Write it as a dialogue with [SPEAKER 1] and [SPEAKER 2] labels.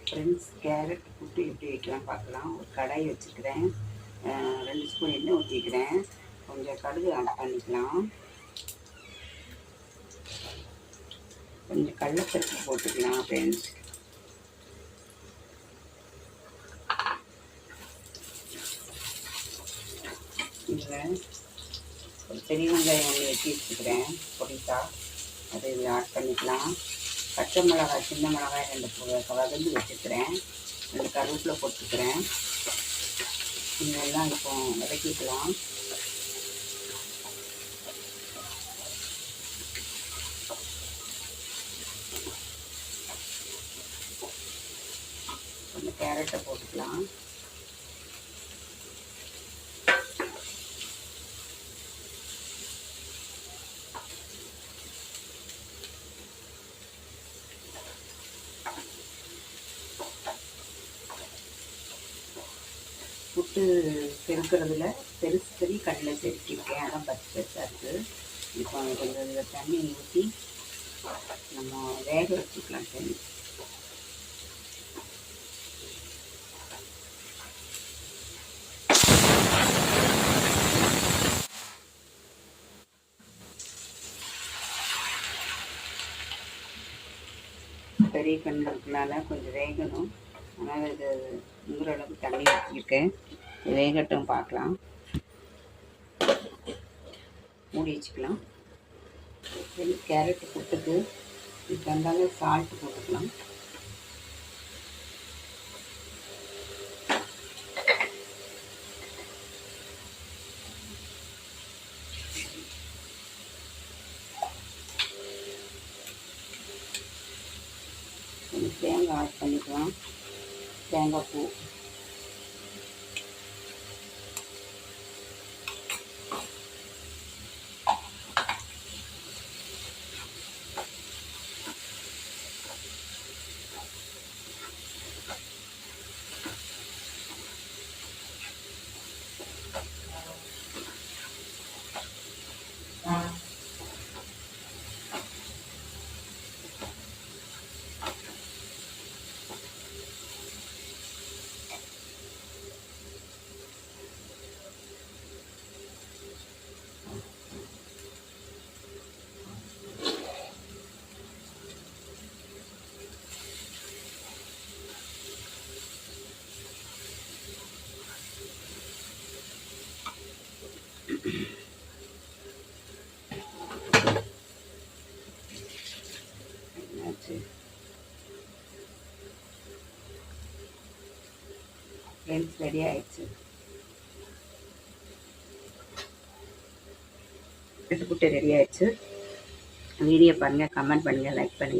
[SPEAKER 1] Friends, carrot புட்டு எப்படி வைக்கலாம் பார்க்கலாம். ஒரு கடாய் வச்சுக்கிறேன். 2 ஸ்பூன் எண்ணெய் ஊற்றிக்கிறேன். கொஞ்சம் கடுகு ஆட் பண்ணிக்கலாம். கொஞ்சம் கடலைப்பருப்பு போட்டுக்கலாம் ஃப்ரெண்ட்ஸ். இதில் ஒரு பெரிய வெங்காயம் ஒன்று வெட்டி வச்சுக்கிறேன் பொடிசா. அதை இதில் ஆட் பண்ணிக்கலாம். பச்சை மிளகாய், சின்ன மிளகாய் 2 வதந்து வச்சுக்கிறேன். 2 கருவேப்பிலை போட்டுக்கிறேன். இதெல்லாம் இப்போ வதக்கிக்கலாம். கொஞ்சம் கேரட்டை போட்டுக்கலாம். புட்டு செதுக்கிறதுல பெருசு கடலை செதுக்கிருக்கேன். அதான் பெருசாக இருக்குது. இப்போ கொஞ்சம் இதில் தண்ணி ஊற்றி நம்ம வேக வச்சுக்கலாம். தண்ணி பெரிய கண்ணுக்குனால கொஞ்சம் வேகணும். அதனால் இது முங்குற அளவுக்கு தண்ணி ஊற்றிருக்கேன். வேகட்டும், பார்க்கலாம். மூடி வச்சுக்கலாம். கேரட் புட்டுக்கு இது தந்தாலும் சால்ட் போட்டுக்கலாம். தேங்காய் ஆட் பண்ணிக்கலாம். தேங்காய் பூ, ஃப்ரெண்ட்ஸ் ரெடி ஆயிடுச்சு. புட்டு ரெடி ஆயிடுச்சு. வீடியோ பாருங்கள், கமெண்ட் பண்ணுங்கள், லைக் பண்ணுங்கள்.